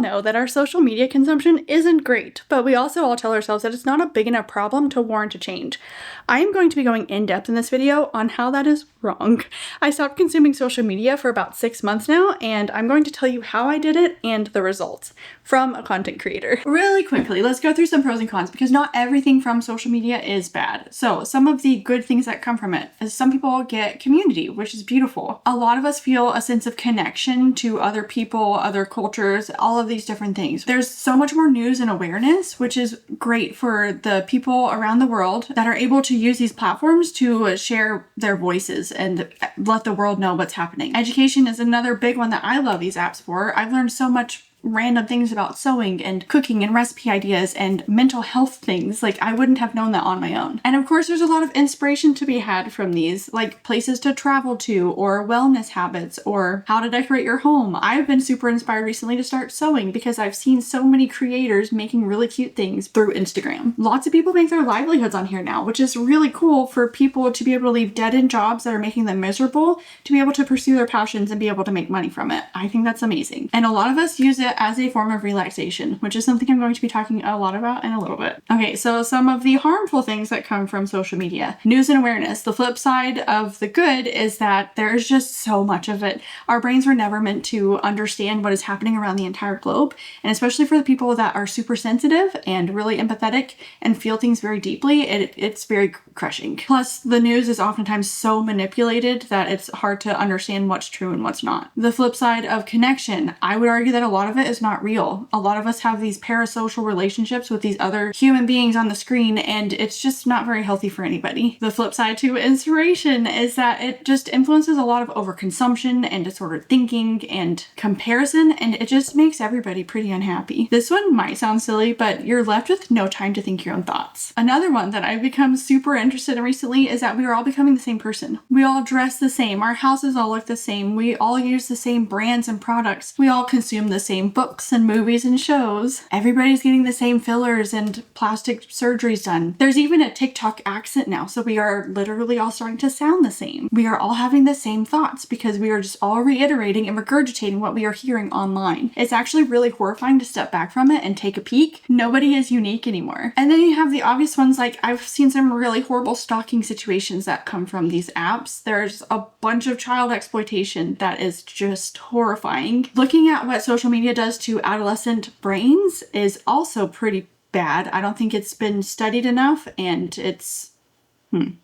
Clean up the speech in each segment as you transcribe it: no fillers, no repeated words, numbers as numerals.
know that our social media consumption isn't great, but we also all tell ourselves that it's not a big enough problem to warrant a change. I am going to be going in depth in this video on how that is wrong. I stopped consuming social media for about 6 months now, and I'm going to tell you how I did it and the results from a content creator. Really quickly, let's go through some pros and cons because not everything from social media is bad. So some of the good things that come from it is some people get community, which is beautiful. A lot of us feel a sense of connection to other people, other cultures, all of these different things. There's so much more news and awareness, which is great for the people around the world that are able to use these platforms to share their voices and let the world know what's happening. Education is another big one that I love these apps for. I've learned so much random things about sewing and cooking and recipe ideas and mental health things. Like, I wouldn't have known that on my own. And of course, there's a lot of inspiration to be had from these, like places to travel to or wellness habits or how to decorate your home. I've been super inspired recently to start sewing because I've seen so many creators making really cute things through Instagram. Lots of people make their livelihoods on here now, which is really cool for people to be able to leave dead-end jobs that are making them miserable to be able to pursue their passions and be able to make money from it. I think that's amazing. And a lot of us use it as a form of relaxation, which is something I'm going to be talking a lot about in a little bit. Okay, so some of the harmful things that come from social media. News and awareness. The flip side of the good is that there's just so much of it. Our brains were never meant to understand what is happening around the entire globe, and especially for the people that are super sensitive and really empathetic and feel things very deeply, it's very crushing. Plus, the news is oftentimes so manipulated that it's hard to understand what's true and what's not. The flip side of connection. I would argue that a lot of it is not real. A lot of us have these parasocial relationships with these other human beings on the screen, and it's just not very healthy for anybody. The flip side to inspiration is that it just influences a lot of overconsumption and disordered thinking and comparison, and it just makes everybody pretty unhappy. This one might sound silly, but you're left with no time to think your own thoughts. Another one that I've become super interested in recently is that we are all becoming the same person. We all dress the same. Our houses all look the same. We all use the same brands and products. We all consume the same books and movies and shows. Everybody's getting the same fillers and plastic surgeries done. There's even a TikTok accent now, so we are literally all starting to sound the same. We are all having the same thoughts because we are just all reiterating and regurgitating what we are hearing online. It's actually really horrifying to step back from it and take a peek. Nobody is unique anymore. And then you have the obvious ones, like I've seen some really horrible stalking situations that come from these apps. There's a bunch of child exploitation that is just horrifying. Looking at what social media does to adolescent brains is also pretty bad. I don't think it's been studied enough, and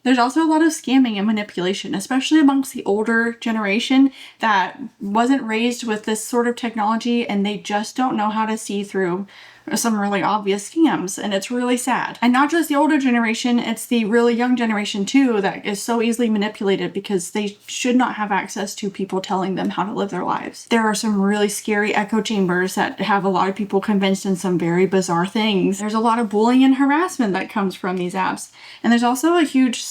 There's also a lot of scamming and manipulation, especially amongst the older generation that wasn't raised with this sort of technology, and they just don't know how to see through some really obvious scams, and it's really sad. And not just the older generation, it's the really young generation too that is so easily manipulated because they should not have access to people telling them how to live their lives. There are some really scary echo chambers that have a lot of people convinced in some very bizarre things. There's a lot of bullying and harassment that comes from these apps, and there's also a huge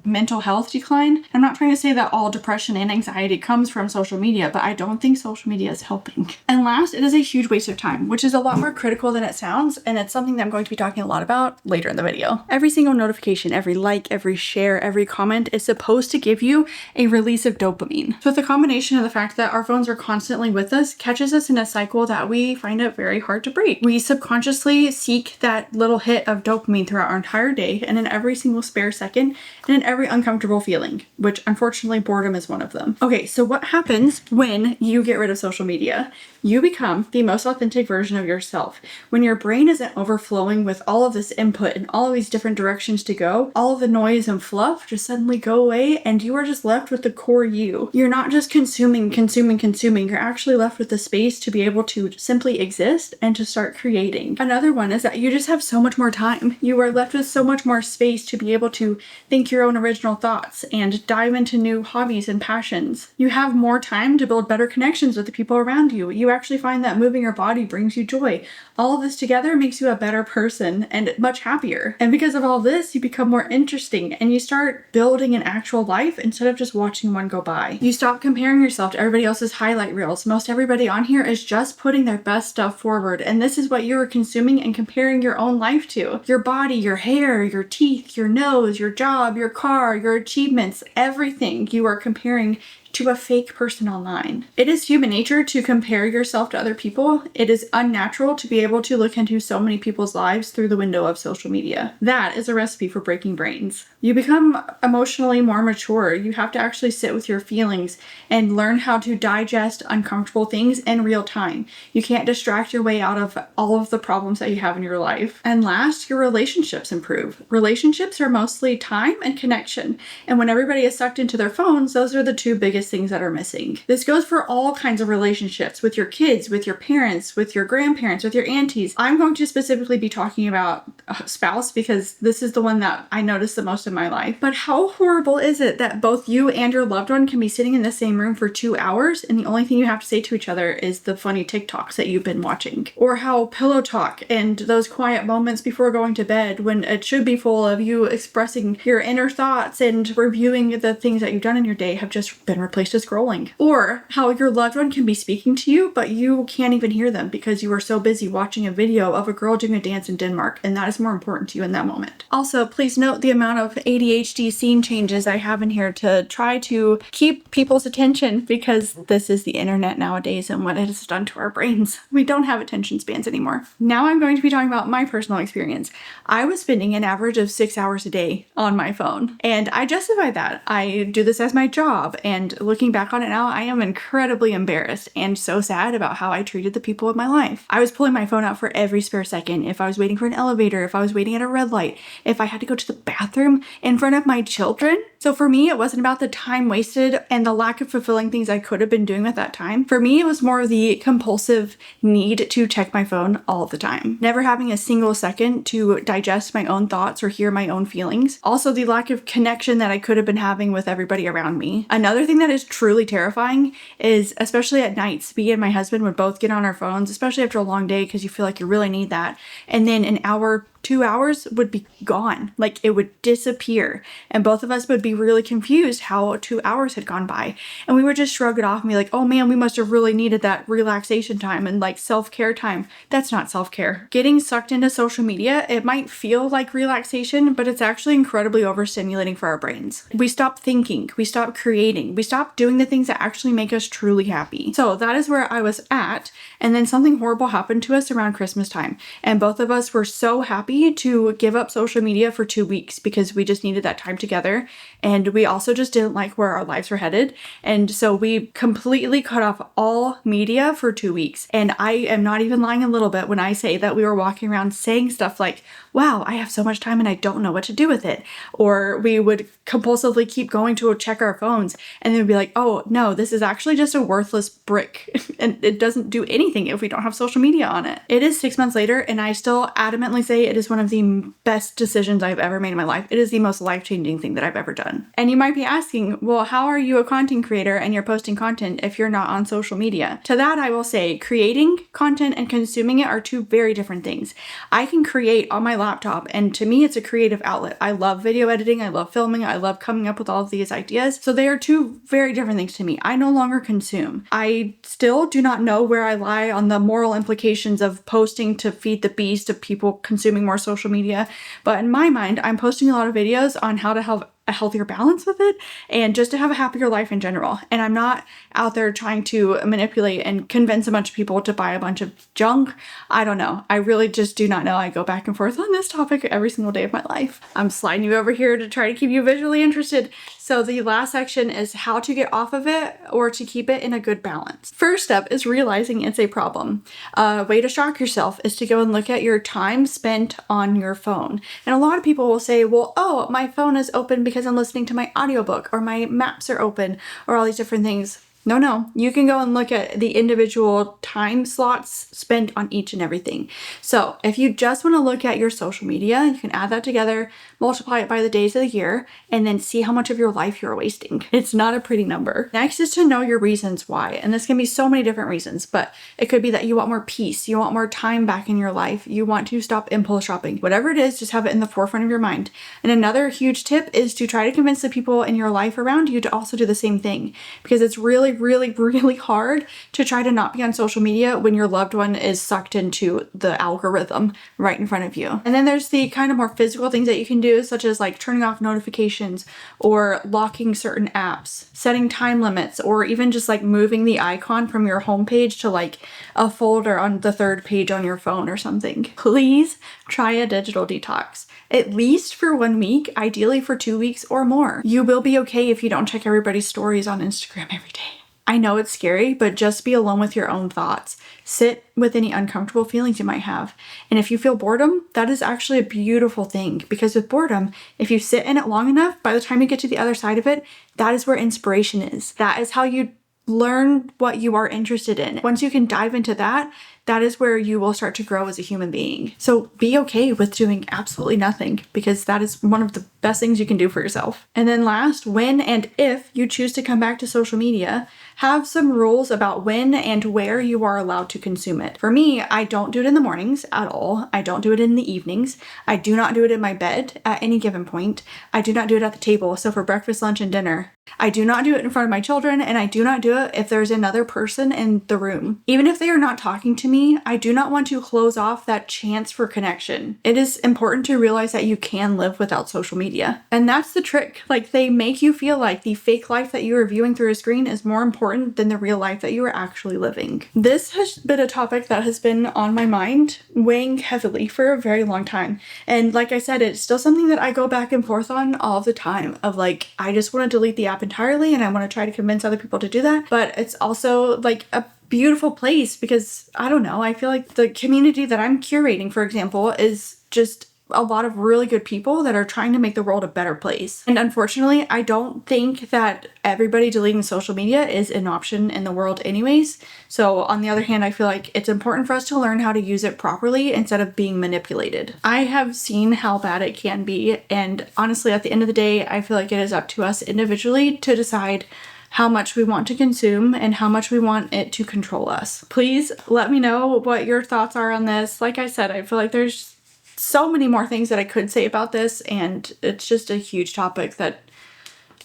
mental health decline. I'm not trying to say that all depression and anxiety comes from social media, but I don't think social media is helping. And last, it is a huge waste of time, which is a lot more critical than it sounds, and it's something that I'm going to be talking a lot about later in the video. Every single notification, every like, every share, every comment is supposed to give you a release of dopamine. So the combination of the fact that our phones are constantly with us catches us in a cycle that we find it very hard to break. We subconsciously seek that little hit of dopamine throughout our entire day and in every single spare second and in every uncomfortable feeling, which unfortunately boredom is one of them. Okay, so what happens when you get rid of social media? You become the most authentic version of yourself. When your brain isn't overflowing with all of this input and all of these different directions to go, all of the noise and fluff just suddenly go away, and you are just left with the core you. You're not just consuming. You're actually left with the space to be able to simply exist and to start creating. Another one is that you just have so much more time. You are left with so much more space to be able to think your own original thoughts and dive into new hobbies and passions. You have more time to build better connections with the people around you. You actually find that moving your body brings you joy. All of this together makes you a better person and much happier. And because of all this, you become more interesting and you start building an actual life instead of just watching one go by. You stop comparing yourself to everybody else's highlight reels. Most everybody on here is just putting their best stuff forward, and this is what you are consuming and comparing your own life to. Your body, your hair, your teeth, your nose, your job, your car, your achievements, everything you are comparing to a fake person online. It is human nature to compare yourself to other people. It is unnatural to be able to look into so many people's lives through the window of social media. That is a recipe for breaking brains. You become emotionally more mature. You have to actually sit with your feelings and learn how to digest uncomfortable things in real time. You can't distract your way out of all of the problems that you have in your life. And last, your relationships improve. Relationships are mostly time and connection. And when everybody is sucked into their phones, those are the two biggest things that are missing. This goes for all kinds of relationships with your kids, with your parents, with your grandparents, with your aunties. I'm going to specifically be talking about a spouse because this is the one that I notice the most in my life. But how horrible is it that both you and your loved one can be sitting in the same room for 2 hours and the only thing you have to say to each other is the funny TikToks that you've been watching? Or how pillow talk and those quiet moments before going to bed when it should be full of you expressing your inner thoughts and reviewing the things that you've done in your day have just been replaced with scrolling. Or how your loved one can be speaking to you, but you can't even hear them because you are so busy watching a video of a girl doing a dance in Denmark, and that is more important to you in that moment. Also, please note the amount of ADHD scene changes I have in here to try to keep people's attention because this is the internet nowadays and what it has done to our brains. We don't have attention spans anymore. Now I'm going to be talking about my personal experience. I was spending an average of 6 hours a day on my phone, and I justify that. I do this as my job, and looking back on it now, I am incredibly embarrassed and so sad about how I treated the people of my life. I was pulling my phone out for every spare second. If I was waiting for an elevator, if I was waiting at a red light, if I had to go to the bathroom in front of my children. So for me, it wasn't about the time wasted and the lack of fulfilling things I could have been doing with that time. For me, it was more of the compulsive need to check my phone all the time, never having a single second to digest my own thoughts or hear my own feelings. Also, the lack of connection that I could have been having with everybody around me. Another thing that is truly terrifying is, especially at nights, me and my husband would both get on our phones, especially after a long day because you feel like you really need that. And then an hour, 2 hours would be gone. Like it would disappear. And both of us would be really confused how 2 hours had gone by. And we would just shrug it off and be like, oh man, we must have really needed that relaxation time and like self-care time. That's not self-care. Getting sucked into social media, it might feel like relaxation, but it's actually incredibly overstimulating for our brains. We stop thinking, we stop creating, we stop doing the things that actually make us truly happy. So that is where I was at. And then something horrible happened to us around Christmas time. And both of us were so happy to give up social media for 2 weeks because we just needed that time together. And we also just didn't like where our lives were headed. And so we completely cut off all media for 2 weeks. And I am not even lying a little bit when I say that we were walking around saying stuff like, wow, I have so much time and I don't know what to do with it. Or we would compulsively keep going to check our phones and then be like, oh no, this is actually just a worthless brick and it doesn't do anything if we don't have social media on it. It is 6 months later and I still adamantly say it is one of the best decisions I've ever made in my life. It is the most life-changing thing that I've ever done. And you might be asking, well, how are you a content creator and you're posting content if you're not on social media? To that, I will say creating content and consuming it are two very different things. I can create on my laptop, and to me, it's a creative outlet. I love video editing. I love filming. I love coming up with all of these ideas. So they are two very different things to me. I no longer consume. I still do not know where I lie on the moral implications of posting to feed the beast of people consuming more social media. But in my mind, I'm posting a lot of videos on how to have a healthier balance with it and just to have a happier life in general. And I'm not out there trying to manipulate and convince a bunch of people to buy a bunch of junk. I don't know. I really just do not know. I go back and forth on this topic every single day of my life. I'm sliding you over here to try to keep you visually interested. So the last section is how to get off of it or to keep it in a good balance. First step is realizing it's a problem. A way to shock yourself is to go and look at your time spent on your phone. And a lot of people will say, well, oh, my phone is open because I'm listening to my audiobook, or my maps are open, or all these different things. No, you can go and look at the individual time slots spent on each and everything. So if you just want to look at your social media, you can add that together, multiply it by the days of the year, and then see how much of your life you're wasting. It's not a pretty number. Next is to know your reasons why. And this can be so many different reasons, but it could be that you want more peace, you want more time back in your life, you want to stop impulse shopping. Whatever it is, just have it in the forefront of your mind. And another huge tip is to try to convince the people in your life around you to also do the same thing, because it's really really, really hard to try to not be on social media when your loved one is sucked into the algorithm right in front of you. And then there's the kind of more physical things that you can do, such as like turning off notifications or locking certain apps, setting time limits, or even just like moving the icon from your homepage to like a folder on the third page on your phone or something. Please try a digital detox. At least for 1 week, ideally for 2 weeks or more. You will be okay if you don't check everybody's stories on Instagram every day. I know it's scary, but just be alone with your own thoughts. Sit with any uncomfortable feelings you might have. And if you feel boredom, that is actually a beautiful thing, because with boredom, if you sit in it long enough, by the time you get to the other side of it, that is where inspiration is. That is how you learn what you are interested in. Once you can dive into that, that is where you will start to grow as a human being. So be okay with doing absolutely nothing, because that is one of the best things you can do for yourself. And then last, when and if you choose to come back to social media, have some rules about when and where you are allowed to consume it. For me, I don't do it in the mornings at all. I don't do it in the evenings. I do not do it in my bed at any given point. I do not do it at the table, so for breakfast, lunch, and dinner. I do not do it in front of my children, and I do not do it if there's another person in the room. Even if they are not talking to me, I do not want to close off that chance for connection. It is important to realize that you can live without social media. And that's the trick. Like, they make you feel like the fake life that you are viewing through a screen is more important than the real life that you are actually living. This has been a topic that has been on my mind, weighing heavily for a very long time. And like I said, it's still something that I go back and forth on all the time, of like, I just want to delete the app entirely, and I want to try to convince other people to do that. But it's also like a beautiful place, because I don't know, I feel like the community that I'm curating, for example, is just a lot of really good people that are trying to make the world a better place. And unfortunately, I don't think that everybody deleting social media is an option in the world anyways. So on the other hand, I feel like it's important for us to learn how to use it properly instead of being manipulated. I have seen how bad it can be, and honestly, at the end of the day, I feel like it is up to us individually to decide how much we want to consume and how much we want it to control us. Please let me know what your thoughts are on this. Like I said, I feel like there's so many more things that I could say about this, and it's just a huge topic that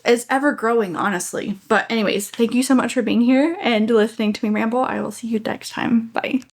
is ever growing, honestly. But anyways, thank you so much for being here and listening to me ramble. I will see you next time. Bye.